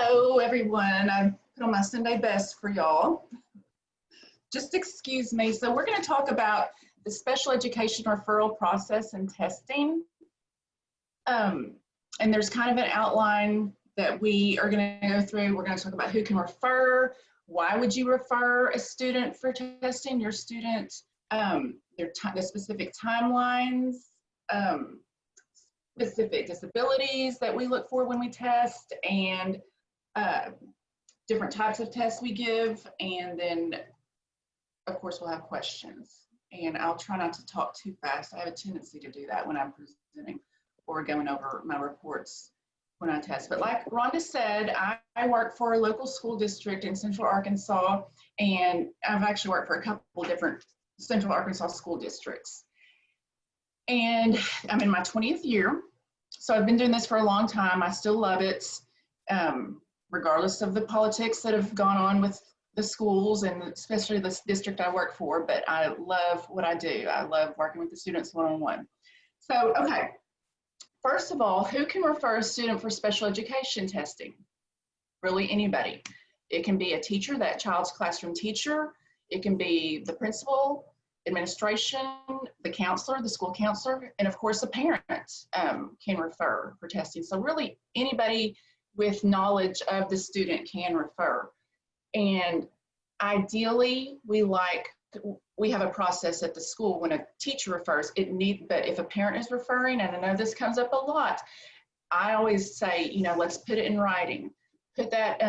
Hello, everyone. I put on my Sunday best for y'all. Just excuse me. So we're going to talk about the special education referral process and testing. And there's kind of an outline that we are going to go through. We're going to talk about who can refer, why would you refer a student for testing, your student, the specific timelines, specific disabilities that we look for when we test, and different types of tests we give, and then of course we'll have questions. And I'll try not to talk too fast. I have a tendency to do that when I'm presenting or going over my reports when I test. But like Rhonda said, I work for a local school district in Central Arkansas, and I've actually worked for a couple different Central Arkansas school districts. And I'm in my 20th year, so I've been doing this for a long time. I still love it, regardless of the politics that have gone on with the schools and especially this district I work for, but I love what I do. I love working with the students one-on-one. So, okay, first of all, who can refer a student for special education testing? Really anybody. It can be a teacher, that child's classroom teacher. It can be the principal, administration, the counselor, the school counselor, and of course a parent can refer for testing. So really anybody with knowledge of the student can refer. And ideally we have a process at the school when a teacher refers, but if a parent is referring, and I know this comes up a lot, I always say, let's put it in writing. Put that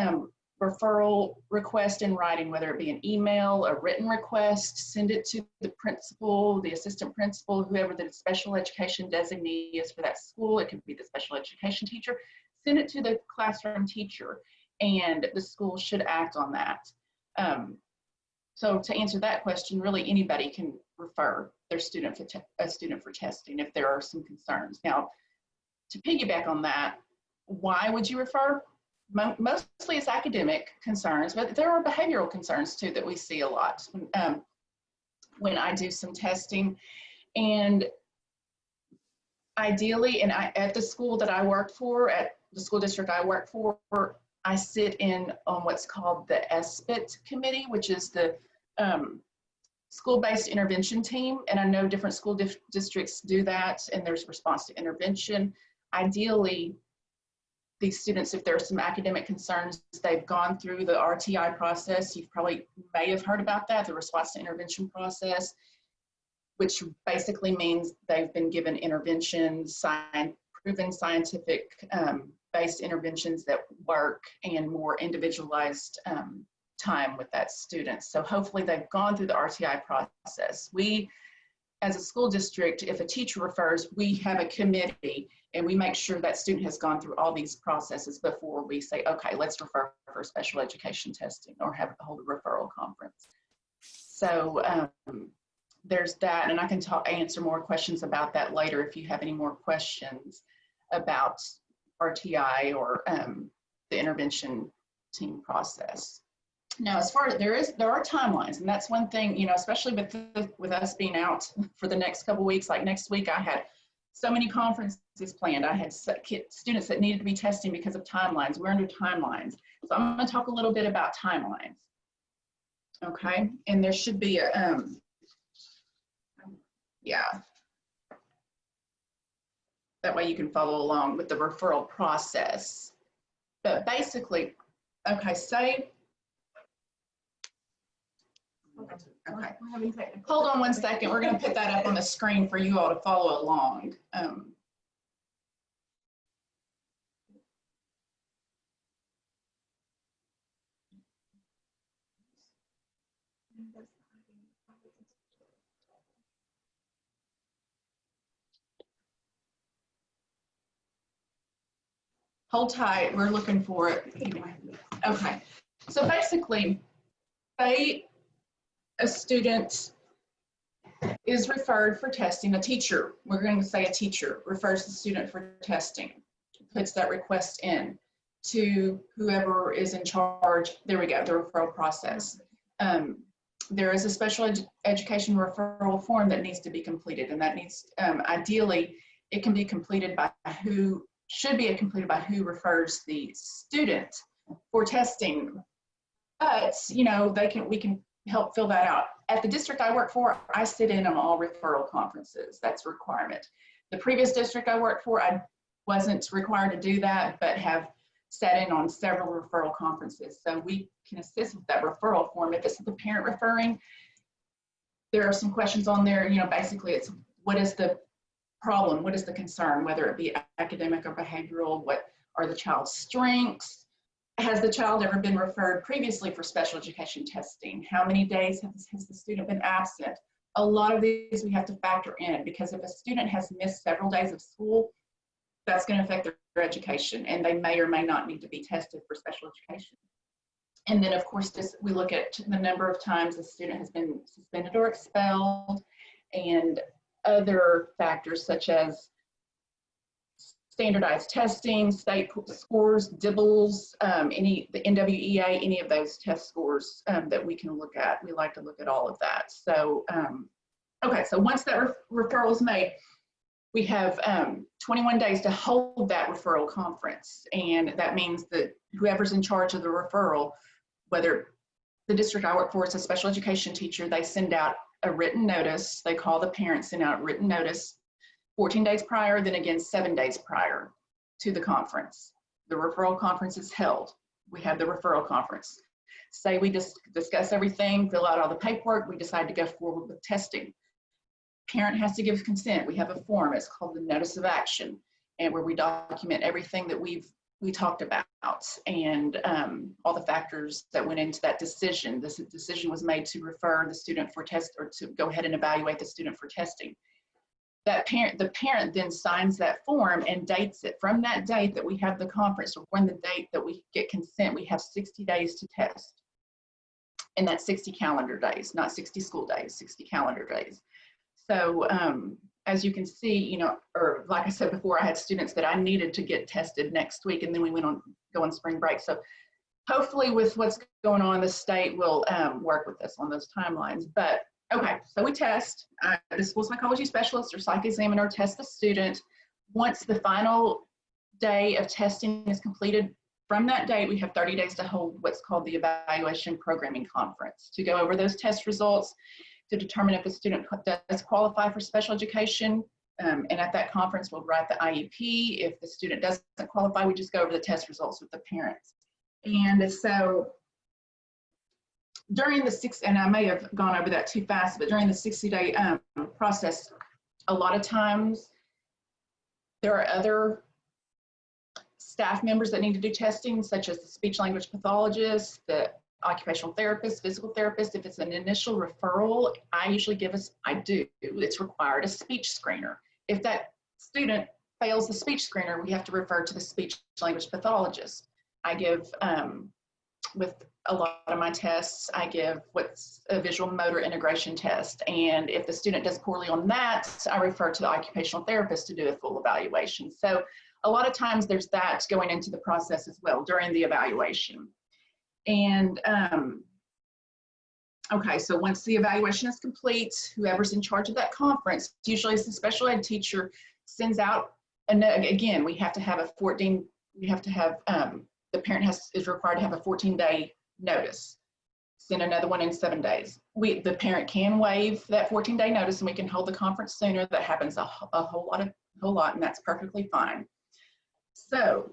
referral request in writing, whether it be an email, a written request, send it to the principal, the assistant principal, whoever the special education designee is for that school. It could be the special education teacher. Send it to the classroom teacher, and the school should act on that. So to answer that question, really anybody can refer their student a student for testing if there are some concerns. Now, to piggyback on that, why would you refer? Mostly it's academic concerns, but there are behavioral concerns too that we see a lot when I do some testing. And ideally, at the school that I work for, at the school district I work for, I sit in on what's called the Sped committee, which is the school-based intervention team. And I know different school districts do that, and there's response to intervention. Ideally, these students, if there are some academic concerns, they've gone through the RTI process. You may have heard about that, the response to intervention process, which basically means they've been given interventions, proven scientific based interventions that work, and more individualized time with that student. So hopefully they've gone through the RTI process. We, as a school district, if a teacher refers, we have a committee, and we make sure that student has gone through all these processes before we say, okay, let's refer for special education testing or hold a referral conference. So there's that, and I can answer more questions about that later if you have any more questions about RTI or the intervention team process. Now, as far as there are timelines, and that's one thing, especially with us being out for the next couple of weeks. Like next week, I had so many conferences planned. I had students that needed to be testing because of timelines. We're under timelines. So I'm going to talk a little bit about timelines. Okay, and there should be a, that way you can follow along with the referral process. But basically, okay, okay. Hold on one second. We're going to put that up on the screen for you all to follow along. Hold tight. We're looking for it. Okay. So basically, say a student is referred for testing, a teacher, we're going to say a teacher refers the student for testing, puts that request in to whoever is in charge. There we go, the referral process. There is a special education referral form that needs to be completed, and that needs, ideally, it can be completed by should be completed by who refers the student for testing. But, you know, we can help fill that out. At the district I work for, I sit in on all referral conferences. That's a requirement. The previous district I worked for, I wasn't required to do that, but have sat in on several referral conferences. So we can assist with that referral form. If it's the parent referring, there are some questions on there. You know, basically it's what is the problem? What is the concern? Whether it be academic or behavioral, what are the child's strengths? Has the child ever been referred previously for special education testing? How many days has the student been absent? A lot of these we have to factor in, because if a student has missed several days of school, that's going to affect their education, and they may or may not need to be tested for special education. And then, of course, we look at the number of times the student has been suspended or expelled, and other factors such as standardized testing, state scores, DIBELS, the NWEA, any of those test scores that we can look at. We like to look at all of that. So, okay, so once that referral is made, we have 21 days to hold that referral conference. And that means that whoever's in charge of the referral, whether the district I work for is a special education teacher, they send out a written notice. They call the parents, send out a written notice 14 days prior, then again 7 days prior to the conference. The referral conference is held. We have the referral conference. Say we just discuss everything, fill out all the paperwork, we decide to go forward with testing. Parent has to give consent. We have a form, it's called the Notice of Action, and where we document everything that we talked about, and all the factors that went into that decision. This decision was made to refer the student for test, or to go ahead and evaluate the student for testing. The parent then signs that form and dates it. From that date that we have the conference, or when the date that we get consent, we have 60 days to test. And that's 60 calendar days, not 60 school days, 60 calendar days. So as you can see, you know, or like I said before, I had students that I needed to get tested next week, and then we go on spring break. So hopefully with what's going on, the state will work with us on those timelines. But okay, so we test. The school psychology specialist or psych examiner tests the student. Once the final day of testing is completed, from that date, we have 30 days to hold what's called the evaluation programming conference to go over those test results, to determine if the student does qualify for special education. And at that conference, we'll write the IEP. If the student doesn't qualify, we just go over the test results with the parents. And so during the and I may have gone over that too fast, but during the 60-day process, a lot of times there are other staff members that need to do testing, such as the speech language pathologist, the occupational therapist, physical therapist. If it's an initial referral, it's required a speech screener. If that student fails the speech screener, we have to refer to the speech language pathologist. I give, with a lot of my tests, I give what's a visual motor integration test. And if the student does poorly on that, I refer to the occupational therapist to do a full evaluation. So a lot of times there's that going into the process as well during the evaluation. And okay, so once the evaluation is complete, whoever's in charge of that conference, usually it's the special ed teacher, sends out, and again, we have to have the parent is required to have a 14-day notice. Send another one in 7 days. The parent can waive that 14-day notice, and we can hold the conference sooner. That happens a whole lot, and that's perfectly fine. So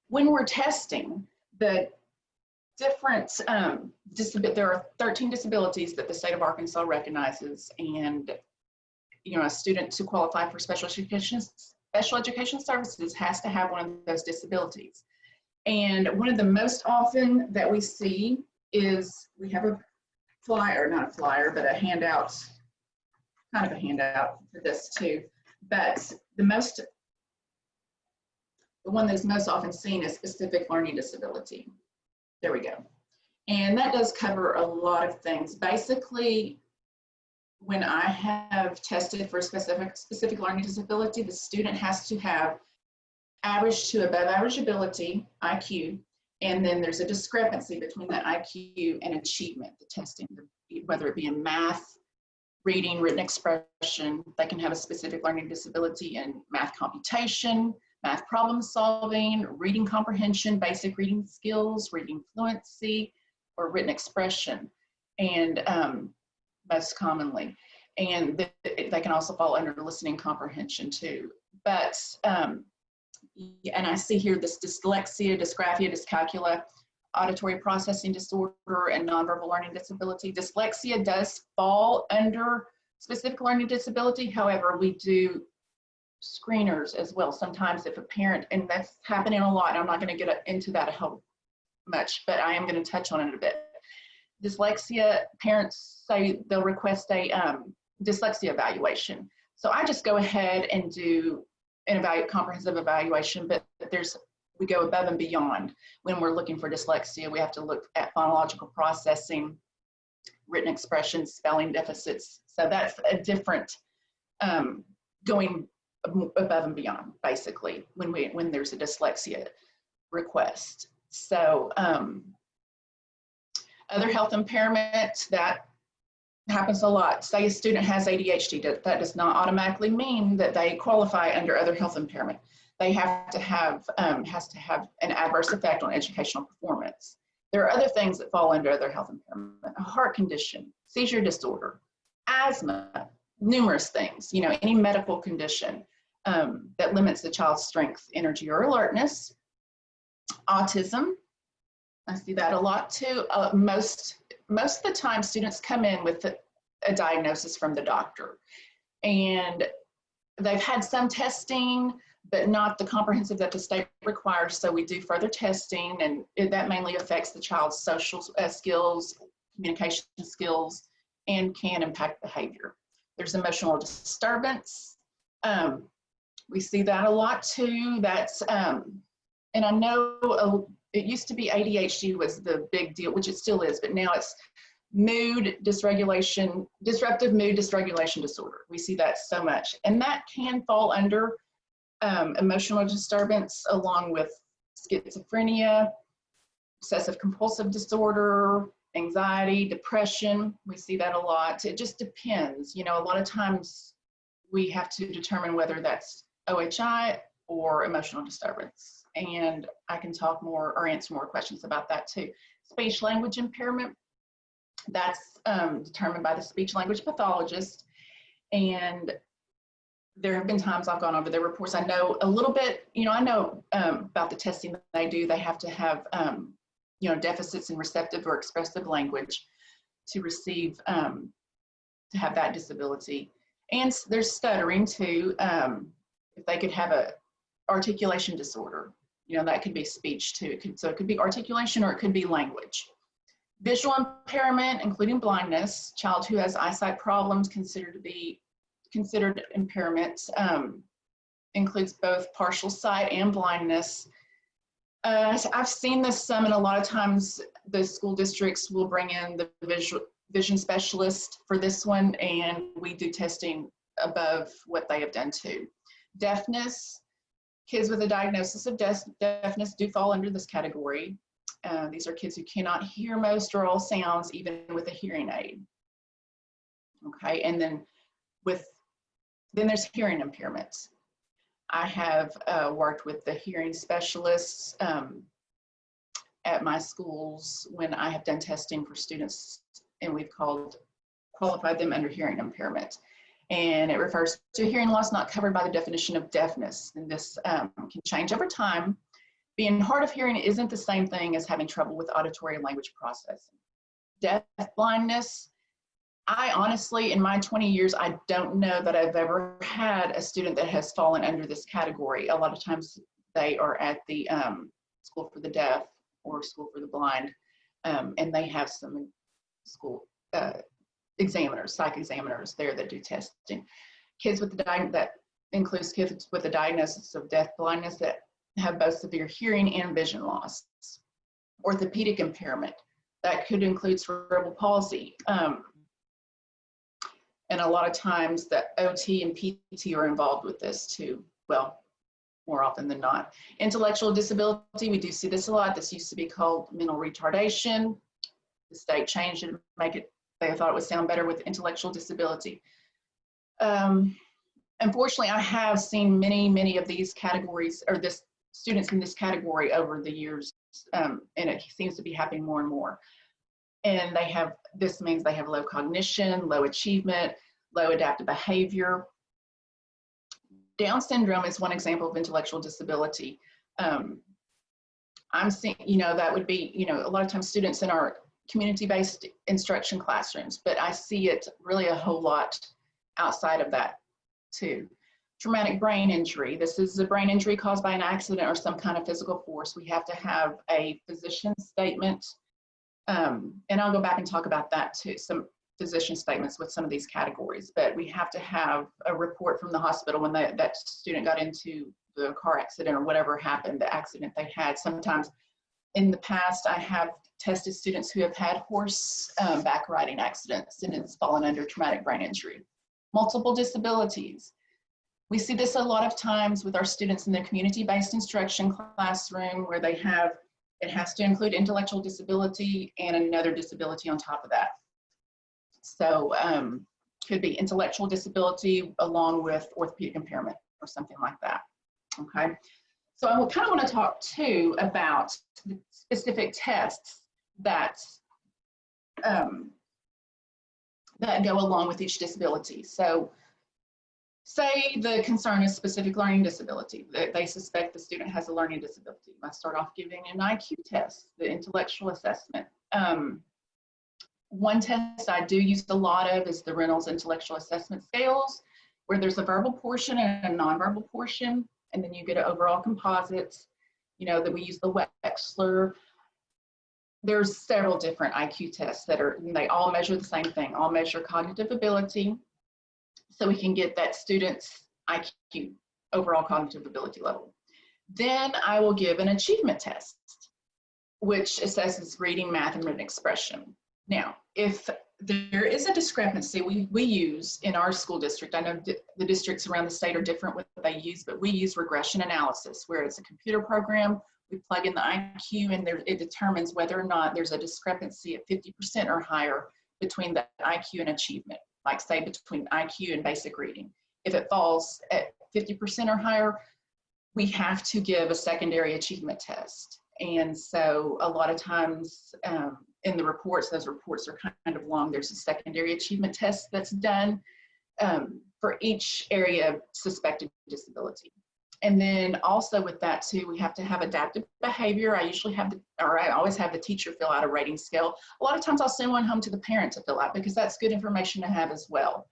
when we're testing, the different there are 13 disabilities that the state of Arkansas recognizes, and you know, a student to qualify for special education services has to have one of those disabilities. And one of the most often that we see is, we have a flyer, not a flyer, but a handout, kind of a handout for this too. But the one that's most often seen is specific learning disability. There we go. And that does cover a lot of things. Basically, when I have tested for a specific learning disability, the student has to have average to above average ability, IQ, and then there's a discrepancy between that IQ and achievement, the testing, whether it be in math, reading, written expression. They can have a specific learning disability in math computation, math problem solving, reading comprehension, basic reading skills, reading fluency, or written expression, and most commonly. And they can also fall under listening comprehension too. But, and I see here this dyslexia, dysgraphia, dyscalculia, auditory processing disorder, and nonverbal learning disability. Dyslexia does fall under specific learning disability. However, we do screeners as well. Sometimes if a parent, and that's happening a lot, I'm not going to get into that how much, but I am going to touch on it a bit. Dyslexia, parents say they'll request a dyslexia evaluation. So I just go ahead and do an comprehensive evaluation, but we go above and beyond when we're looking for dyslexia. We have to look at phonological processing, written expressions, spelling deficits. So that's a different going above and beyond, basically, when there's a dyslexia request. So other health impairment, that happens a lot. Say a student has ADHD, that does not automatically mean that they qualify under other health impairment. They have to have, has to have an adverse effect on educational performance. There are other things that fall under other health impairment: a heart condition, seizure disorder, asthma, numerous things, any medical condition that limits the child's strength, energy, or alertness. Autism, I see that a lot too. Most of the time, students come in with a diagnosis from the doctor, and they've had some testing, but not the comprehensive that the state requires. So we do further testing, and that mainly affects the child's social skills, communication skills, and can impact behavior. There's emotional disturbance. We see that a lot too. That's, and I know it used to be ADHD was the big deal, which it still is, but now it's mood dysregulation, disruptive mood dysregulation disorder. We see that so much. And that can fall under emotional disturbance, along with schizophrenia, obsessive compulsive disorder, anxiety, depression. We see that a lot. It just depends. A lot of times we have to determine whether that's OHI or emotional disturbance. And I can talk more or answer more questions about that too. Speech language impairment, that's determined by the speech language pathologist. And there have been times I've gone over their reports. I know a little bit, I know about the testing that they do. They have to have, deficits in receptive or expressive language to receive, to have that disability. And there's stuttering too. If they could have a articulation disorder, that could be speech too. So it could be articulation or it could be language. Visual impairment, including blindness, child who has eyesight problems considered impairment, includes both partial sight and blindness. I've seen this some, and a lot of times the school districts will bring in the vision specialist for this one, and we do testing above what they have done too. Deafness, kids with a diagnosis of deafness do fall under this category. These are kids who cannot hear most or all sounds, even with a hearing aid. Okay, and then there's hearing impairments. I have worked with the hearing specialists at my schools when I have done testing for students, and we've qualified them under hearing impairment. And it refers to hearing loss not covered by the definition of deafness. And this can change over time. Being hard of hearing isn't the same thing as having trouble with auditory and language processing. Deaf blindness, I honestly, in my 20 years, I don't know that I've ever had a student that has fallen under this category. A lot of times they are at the School for the Deaf or School for the Blind, and they have some school examiners, psych examiners there that do testing. Kids with that includes kids with a diagnosis of deaf blindness that have both severe hearing and vision loss. Orthopedic impairment, that could include cerebral palsy. And a lot of times the OT and PT are involved with this too. Well, more often than not. Intellectual disability, we do see this a lot. This used to be called mental retardation. The state changed it to make it, they thought it would sound better with intellectual disability. Unfortunately, I have seen many of these categories, or this students in this category over the years, and it seems to be happening more and more. And this means they have low cognition, low achievement, low adaptive behavior. Down syndrome is one example of intellectual disability. I'm seeing, that would be, a lot of times students in our community-based instruction classrooms, but I see it really a whole lot outside of that too. Traumatic brain injury. This is a brain injury caused by an accident or some kind of physical force. We have to have a physician statement, and I'll go back and talk about that too, some physician statements with some of these categories, but we have to have a report from the hospital when that student got into the car accident or whatever happened, the accident they had. Sometimes in the past, I have tested students who have had horse back riding accidents, and it's fallen under traumatic brain injury. Multiple disabilities. We see this a lot of times with our students in the community-based instruction classroom where it has to include intellectual disability and another disability on top of that. So could be intellectual disability along with orthopedic impairment or something like that, okay? So I kind of want to talk too about the specific tests that go along with each disability. So say the concern is specific learning disability. They suspect the student has a learning disability. I start off giving an IQ test, the intellectual assessment. One test I do use a lot of is the Reynolds Intellectual Assessment Scales, where there's a verbal portion and a nonverbal portion, and then you get an overall composite, that we use the Wechsler. There's several different IQ tests they all measure the same thing, all measure cognitive ability, so we can get that student's IQ, overall cognitive ability level. Then I will give an achievement test, which assesses reading, math, and written expression. Now, if there is a discrepancy we use in our school district, I know the districts around the state are different with what they use, but we use regression analysis, where it's a computer program, we plug in the IQ, and it determines whether or not there's a discrepancy at 50% or higher between the IQ and achievement, like say between IQ and basic reading. If it falls at 50% or higher, we have to give a secondary achievement test. And so a lot of times in the reports, those reports are kind of long. There's a secondary achievement test that's done for each area of suspected disability. And then also with that too, we have to have adaptive behavior. I always have the teacher fill out a rating scale. A lot of times I'll send one home to the parent to fill out because that's good information to have as well.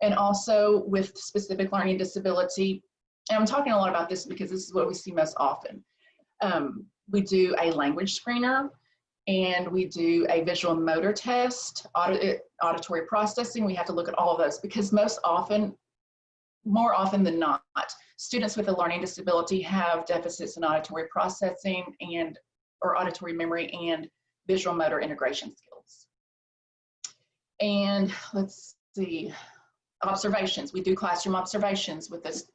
And also with specific learning disability, and I'm talking a lot about this because this is what we see most often. We do a language screener, and we do a visual motor test, auditory processing. We have to look at all of those because more often than not, students with a learning disability have deficits in auditory processing or auditory memory and visual motor integration skills. And let's see, observations. We do classroom observations with this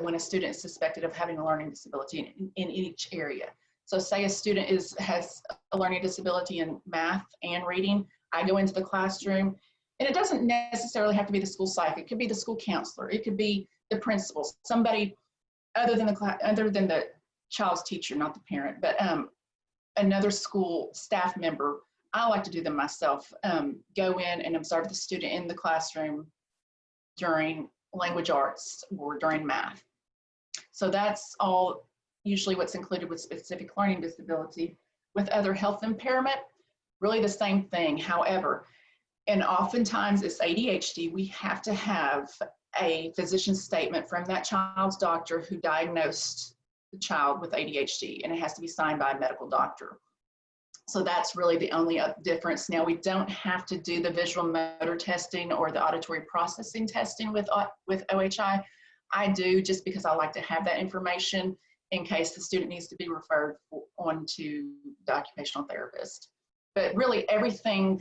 when a student is suspected of having a learning disability in each area. So say a student has a learning disability in math and reading, I go into the classroom, and it doesn't necessarily have to be the school psych. It could be the school counselor. It could be the principal, somebody other than the child's teacher, not the parent, but another school staff member. I like to do them myself. Go in and observe the student in the classroom during language arts or during math. So that's all usually what's included with specific learning disability. With other health impairment, really the same thing. However, and oftentimes it's ADHD, we have to have a physician's statement from that child's doctor who diagnosed the child with ADHD, and it has to be signed by a medical doctor. So that's really the only difference. Now, we don't have to do the visual motor testing or the auditory processing testing with OHI. I do just because I like to have that information in case the student needs to be referred on to the occupational therapist. But really everything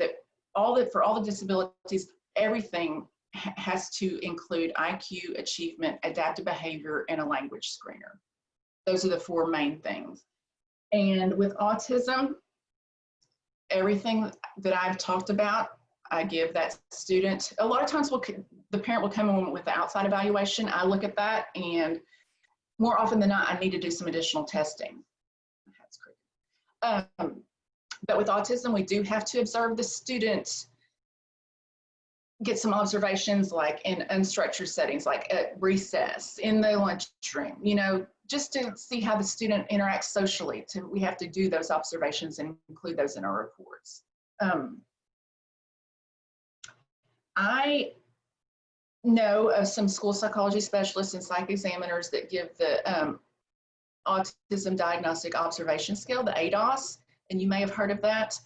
for all the disabilities, everything has to include IQ, achievement, adaptive behavior, and a language screener. Those are the four main things. And with autism, everything that I've talked about, I give that student. A lot of times the parent will come in with the outside evaluation. I look at that, and more often than not, I need to do some additional testing. That's correct. But with autism, we do have to observe the student, get some observations like in unstructured settings, like at recess, in the lunchroom, you know, just to see how the student interacts socially. We have to do those observations and include those in our reports. I know of some school psychology specialists and psych examiners that give the Autism Diagnostic Observation Scale, the ADOS, and you may have heard of that.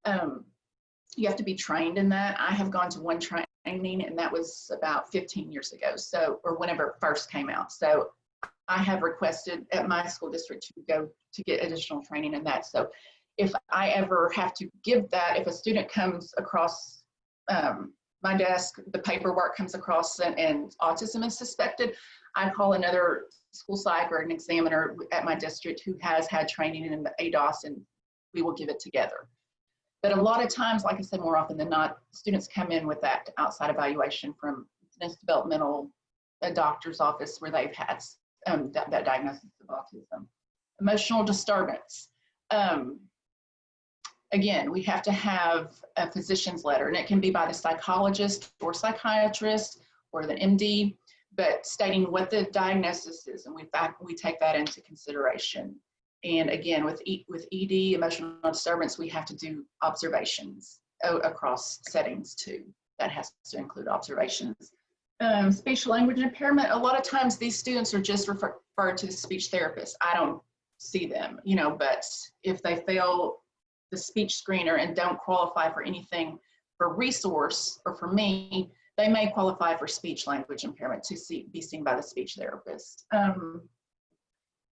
You have to be trained in that. I have gone to one training, and that was about 15 years ago, so, or whenever it first came out. So I have requested at my school district to go to get additional training in that. So if I ever have to give that, if a student comes across my desk, the paperwork comes across and autism is suspected, I call another school psych or an examiner at my district who has had training in the ADOS, and we will give it together. But a lot of times, like I said, more often than not, students come in with that outside evaluation from developmental, a doctor's office where they've had that diagnosis of autism. Emotional disturbance. Again, we have to have a physician's letter, and it can be by the psychologist or psychiatrist or the MD, but stating what the diagnosis is, and we take that into consideration. And again, with ED, emotional disturbance, we have to do observations across settings too. That has to include observations. Speech language impairment, a lot of times these students are just referred to the speech therapist. I don't see them, you know, but if they fail the speech screener and don't qualify for anything for resource or for me, they may qualify for speech language impairment to be seen by the speech therapist.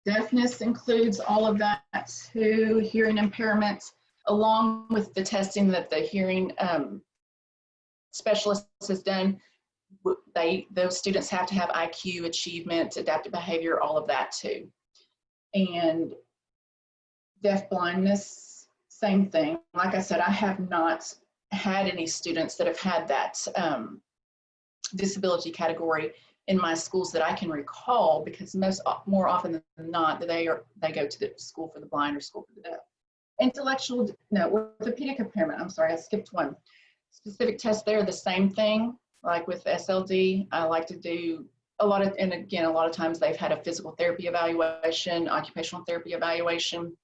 Deafness includes all of that too, hearing impairment, along with the testing that the hearing specialist has done. Those students have to have IQ, achievement, adaptive behavior, all of that too. And deaf blindness, same thing. Like I said, I have not had any students that have had that disability category in my schools that I can recall, because more often than not, they go to the school for the blind or school for the deaf. Orthopedic impairment, I'm sorry, I skipped one. Specific tests there, the same thing, like with SLD, I like to do a lot of times they've had a physical therapy evaluation, occupational therapy evaluation,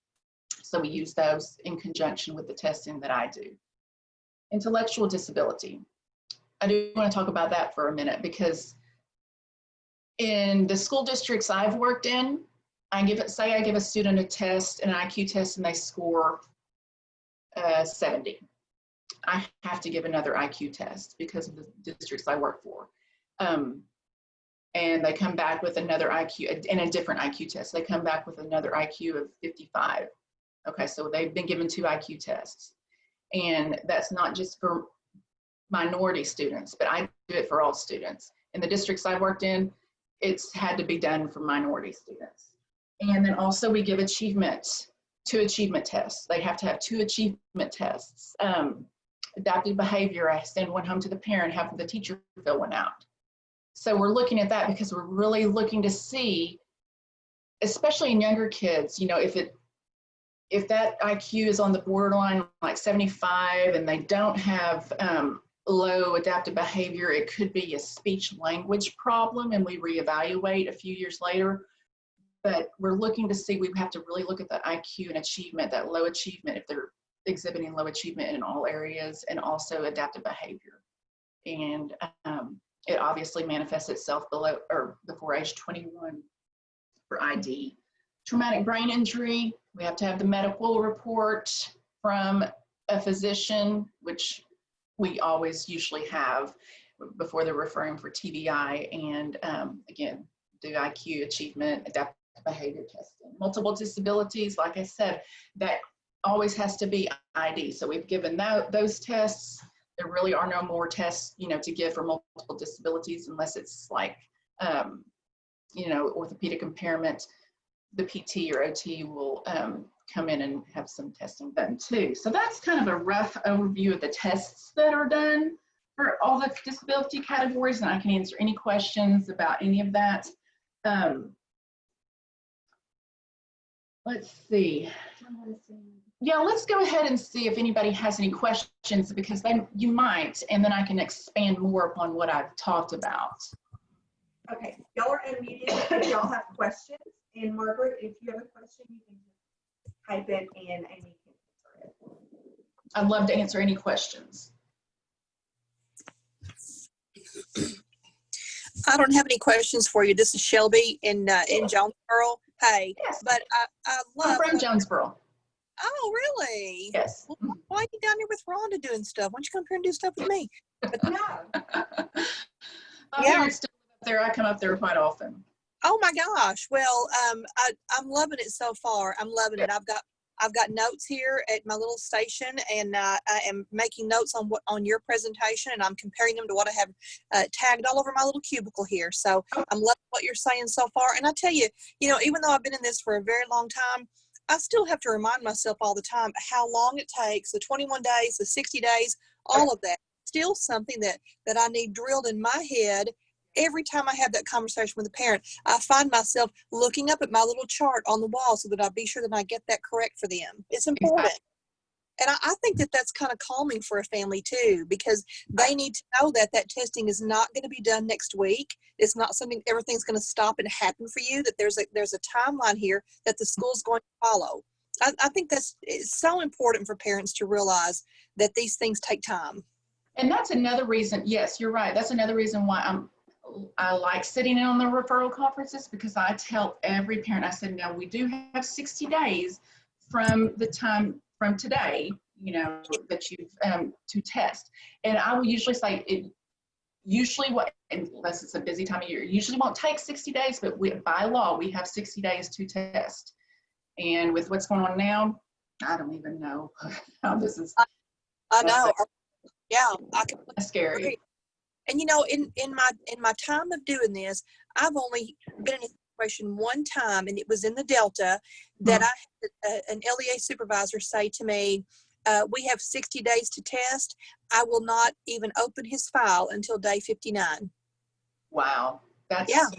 so we use those in conjunction with the testing that I do. Intellectual disability, I do want to talk about that for a minute, because in the school districts I've worked in, I give a student a test, an IQ test, and they score 70. I have to give another IQ test because of the districts I work for. And they come back with another IQ, and a different IQ test. They come back with another IQ of 55. Okay, so they've been given 2 IQ tests. And that's not just for minority students, but I do it for all students. In the districts I worked in, it's had to be done for minority students. And then also we give 2 achievement tests. They have to have 2 achievement tests. Adaptive behavior, I send one home to the parent, have the teacher fill one out. So we're looking at that because we're really looking to see, especially in younger kids, you know, if that IQ is on the borderline like 75 and they don't have low adaptive behavior, it could be a speech language problem, and we reevaluate a few years later. But we're looking to see, we have to really look at that IQ and achievement, that low achievement, if they're exhibiting low achievement in all areas, and also adaptive behavior. And it obviously manifests itself before age 21 for ID. Traumatic brain injury, we have to have the medical report from a physician, which we always usually have before they're referring for TBI, and again, do IQ, achievement, adaptive behavior testing. Multiple disabilities, like I said, that always has to be ID. So we've given those tests. There really are no more tests, you know, to give for multiple disabilities, unless it's like, you know, orthopedic impairment. The PT or OT will come in and have some testing done too. So that's kind of a rough overview of the tests that are done. for all the disability categories, and I can answer any questions about any of that. Let's see. Yeah, let's go ahead and see if anybody has any questions, because then you might, and then I can expand more upon what I've talked about. Okay, y'all are unmuted if y'all have questions. And Margaret, if you have a question, you can just type it and Amy can answer it. I'd love to answer any questions. I don't have any questions for you. This is Shelby in Jonesboro. Hey, Yes. but I I'm love. from Jonesboro. Oh, really? Yes. Well, why are you down here with Rhonda doing stuff? Why don't you come here and do stuff with me? My Yeah. parents still live up there. I come up there quite often. Oh my gosh. Well, I'm loving it so far. I'm loving it. I've got notes here at my little station, and I am making notes on your presentation, and I'm comparing them to what I have tagged all over my little cubicle here. So I'm loving what you're saying so far. And I tell you, even though I've been in this for a very long time, I still have to remind myself all the time how long it takes, the 21 days, the 60 days, all of that. Still something that I need drilled in my head. Every time I have that conversation with a parent, I find myself looking up at my little chart on the wall so that I be sure that I get that correct for them. It's important. Exactly. And I think that that's kind of calming for a family too, because they need to know that that testing is not going to be done next week. It's not something everything's going to stop and happen for you, that there's a timeline here that the school's going to follow. I think it's so important for parents to realize that these things take time. And that's another reason, yes, you're right. That's another reason why I like sitting in on the referral conferences, because I tell every parent, I said, no, we do have 60 days from the time from today, that you've to test. And I will usually say unless it's a busy time of year, usually won't take 60 days, but by law, we have 60 days to test. And with what's going on now, I don't even know how this is. I know. Yeah, I can. Scary. Agree. And in my time of doing this, I've only been in a situation one time, and it was in the Delta, that I had an LEA supervisor say to me, we have 60 days to test. I will not even open his file until day 59. Wow. Yeah,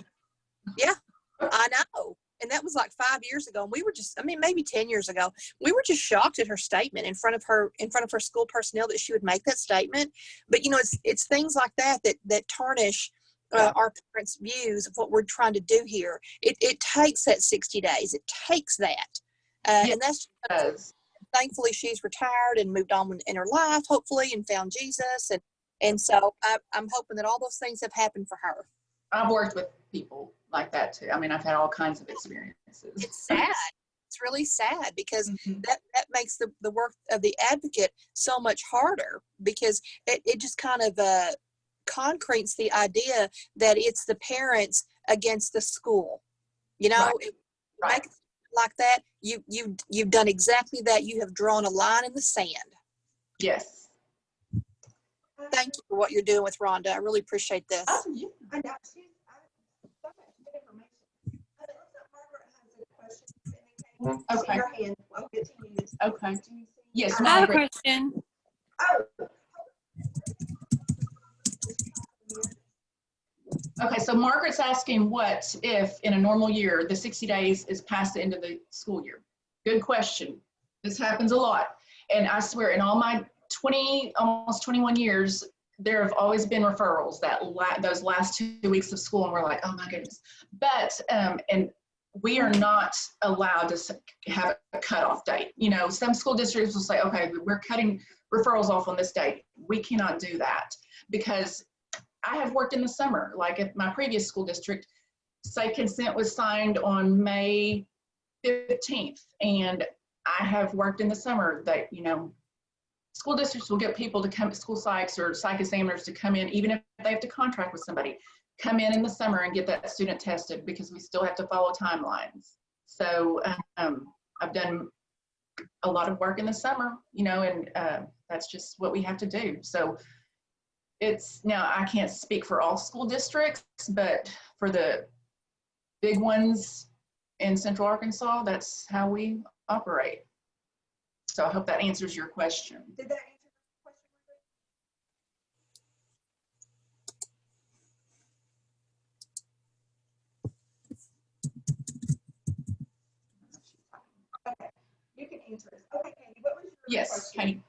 I know. And that was like 5 years ago. And we were maybe 10 years ago, we were just shocked at her statement in front of her school personnel, that she would make that statement. But, it's things like that tarnish our parents' views of what we're trying to do here. It takes that 60 days. It takes that. And that's thankfully she's retired and moved on in her life, hopefully, and found Jesus. And so I'm hoping that all those things have happened for her. I've worked with people like that too. I mean, I've had all kinds of experiences. It's sad. It's really sad, because that makes the work of the advocate so much harder, because it just kind of concretes the idea that it's the parents against the school. Right. Make it like that. You've done exactly that. You have drawn a line in the sand. Yes. Thank you for what you're doing with Rhonda. I really appreciate this. I know. So much good information. It looks like Margaret has a question. Okay. See your hand. I'll get to you. Okay. Yes, I have a Margaret. question. Oh. Okay, so Margaret's asking, what if in a normal year, the 60 days is past the end of the school year? Good question. This happens a lot. And I swear, in all my almost 21 years, there have always been referrals those last 2 weeks of school, and we're like, oh my goodness. But, and we are not allowed to have a cutoff date. Some school districts will say, okay, we're cutting referrals off on this date. We cannot do that, because I have worked in the summer, like at my previous school district, say consent was signed on May 15th. And I have worked in the summer that, school districts will get people to come, school psychs or psych examiners to come in, even if they have to contract with somebody, come in the summer and get that student tested, because we still have to follow timelines. So I've done a lot of work in the summer, and that's just what we have to do. So now I can't speak for all school districts, but for the big ones in Central Arkansas, that's how we operate. So I hope that answers your question. Did that answer your question? answers. Okay, Katie, what was your Yes, question? Katie.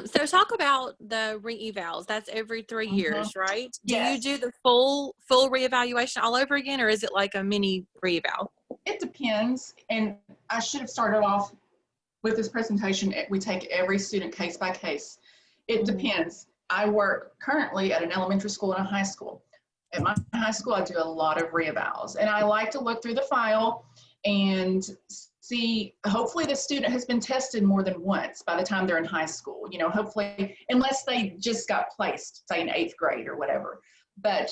So talk about the re-evals. That's every 3 years, right? Do you Yes. do the full reevaluation all over again, or is it like a mini re-eval? It depends, and I should have started off with this presentation. We take every student case by case. It depends. I work currently at an elementary school and a high school. At my high school, I do a lot of reevals, and I like to look through the file and see, hopefully the student has been tested more than once by the time they're in high school, you know, hopefully, unless they just got placed, say in 8th grade or whatever. But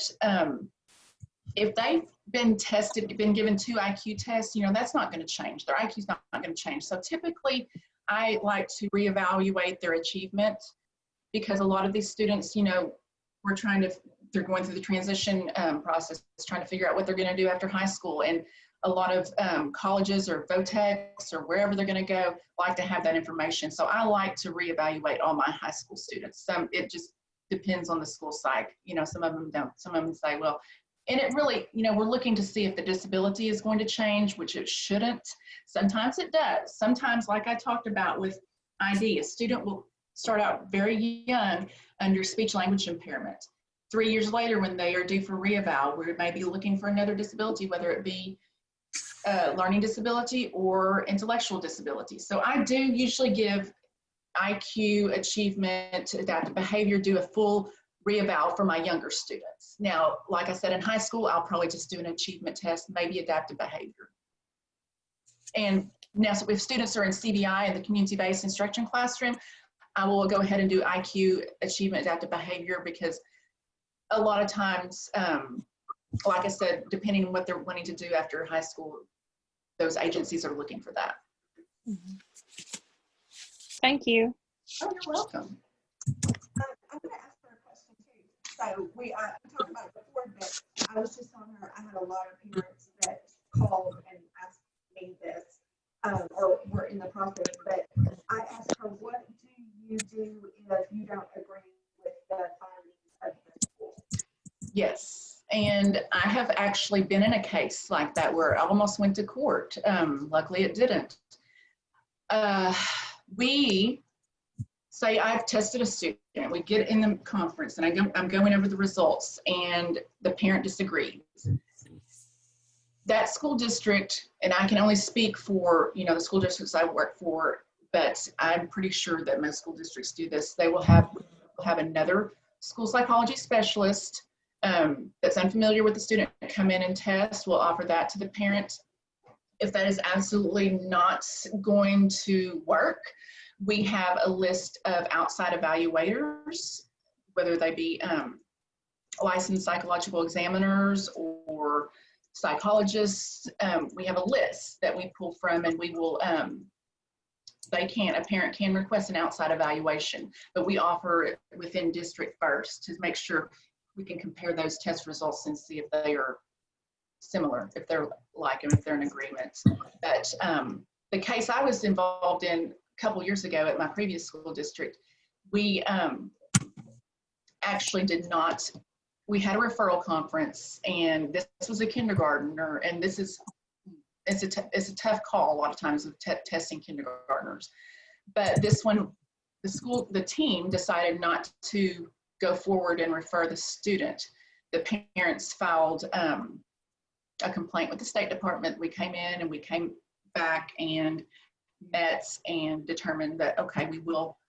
if they've been tested, been given 2 IQ tests, you know, that's not going to change. Their IQ is not going to change. So typically, I like to reevaluate their achievement, because a lot of these students, you know, they're going through the transition process, trying to figure out what they're going to do after high school. And a lot of colleges or VOTEX or wherever they're going to go like to have that information. So I like to reevaluate all my high school students. It just depends on the school psych. You know, some of them don't. Some of them say, well, and it really, you know, we're looking to see if the disability is going to change, which it shouldn't. Sometimes it does. Sometimes, like I talked about with ID, a student will start out very young under speech language impairment. 3 years later, when they are due for reeval, we may be looking for another disability, whether it be learning disability or intellectual disability. So I do usually give IQ, achievement, adaptive behavior, do a full reeval for my younger students. Now, like I said, in high school, I'll probably just do an achievement test, maybe adaptive behavior. And now, so if students are in CBI, in the community-based instruction classroom, I will go ahead and do IQ, achievement, adaptive behavior, because a lot of times, like I said, depending on what they're wanting to do after high school, those agencies are looking for that. Thank you. Oh, you're welcome. I'm going to ask her a question too. So we talked about it before, but I was just telling her I had a lot of parents that called and asked me this, or were in the process. But I asked her, what do you do if you don't agree with the findings of the school? Yes, and I have actually been in a case like that where I almost went to court. Luckily, it didn't. We say I've tested a student. We get in the conference, and I'm going over the results, and the parent disagrees. That school district, and I can only speak for, you know, the school districts I work for, but I'm pretty sure that most school districts do this. They will have another school psychology specialist that's unfamiliar with the student come in and test. We'll offer that to the parent. If that is absolutely not going to work, we have a list of outside evaluators, whether they be licensed psychological examiners or psychologists. We have a list that we pull from, and we will, a parent can request an outside evaluation, but we offer it within district first to make sure we can compare those test results and see if they are similar, if they're like them, if they're in agreement. But the case I was involved in a couple years ago at my previous school district, we actually did not, we had a referral conference, and this was a kindergartner, and it's a tough call a lot of times with testing kindergartners. But this one, the team decided not to go forward and refer the student. The parents filed a complaint with the State Department. We came in and we came back and met and determined that, okay, we will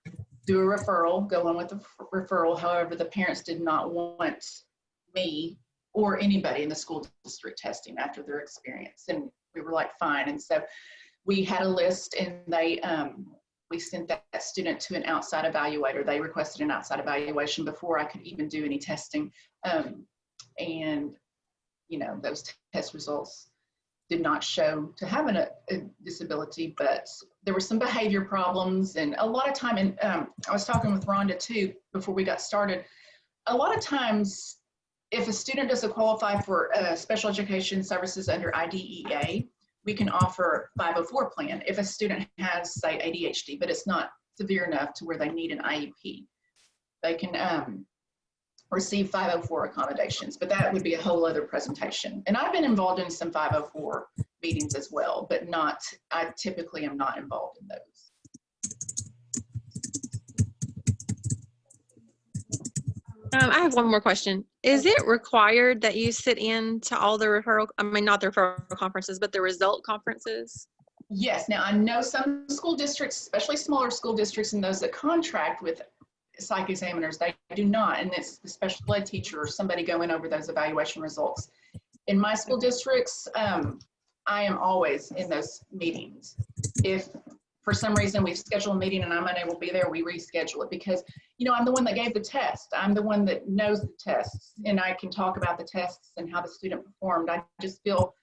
do a referral, go on with the referral. However, the parents did not want me or anybody in the school district testing after their experience. And we were like, fine. And so we had a list, and we sent that student to an outside evaluator. They requested an outside evaluation before I could even do any testing. And, you know, those test results did not show to have a disability, but there were some behavior problems. And a lot of time, and I was talking with Rhonda too before we got started, a lot of times if a student doesn't qualify for special education services under IDEA, we can offer 504 plan if a student has, say, ADHD, but it's not severe enough to where they need an IEP. They can, receive 504 accommodations, but that would be a whole other presentation. And I've been involved in some 504 meetings as well, but I typically am not involved in those. I have one more question. Is it required that you sit in to all the referral, I mean, not the referral conferences, but the result conferences? Yes, now I know some school districts, especially smaller school districts and those that contract with psych examiners, they do not, and it's the special ed teacher or somebody going over those evaluation results. In my school districts, I am always in those meetings. If for some reason we schedule a meeting and I'm unable to be there, we reschedule it because, you know, I'm the one that gave the test. I'm the one that knows the tests, and I can talk about the tests and how the student performed. I just feel,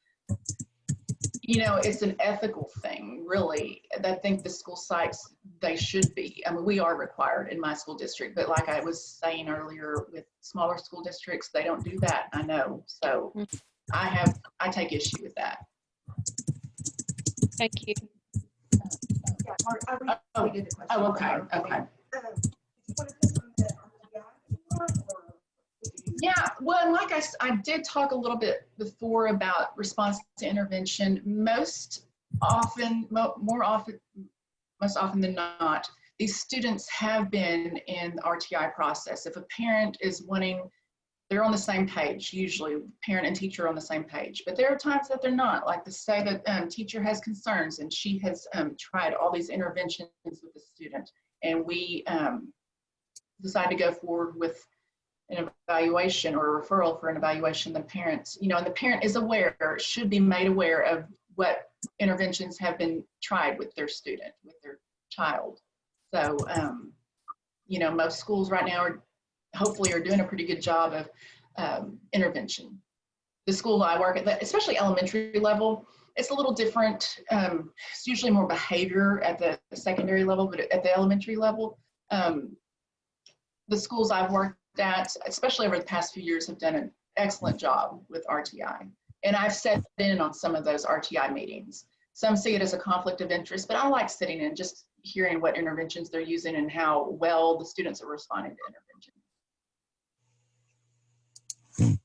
you know, it's an ethical thing, really. I think the school sites, they should be. I mean, we are required in my school district, but like I was saying earlier, with smaller school districts, they don't do that, I know. So I take issue with that. Thank you. Yeah, Mark, I redid the question. Oh, okay, okay. Did you want to put on the RTI or did you? Yeah, well, like I did talk a little bit before about response to intervention. Most often than not, these students have been in the RTI process. If a parent is wanting, they're on the same page, usually parent and teacher are on the same page, but there are times that they're not, like to say that teacher has concerns and she has tried all these interventions with the student, and we decide to go forward with an evaluation or a referral for an evaluation. The parents, you know, and the parent is aware, should be made aware of what interventions have been tried with their student, with their child. So, you know, most schools right now are hopefully doing a pretty good job of intervention. The school I work at, especially elementary level, it's a little different. It's usually more behavior at the secondary level, but at the elementary level, the schools I've worked at, especially over the past few years, have done an excellent job with RTI. And I've sat in on some of those RTI meetings. Some see it as a conflict of interest, but I like sitting in, just hearing what interventions they're using and how well the students are responding to intervention.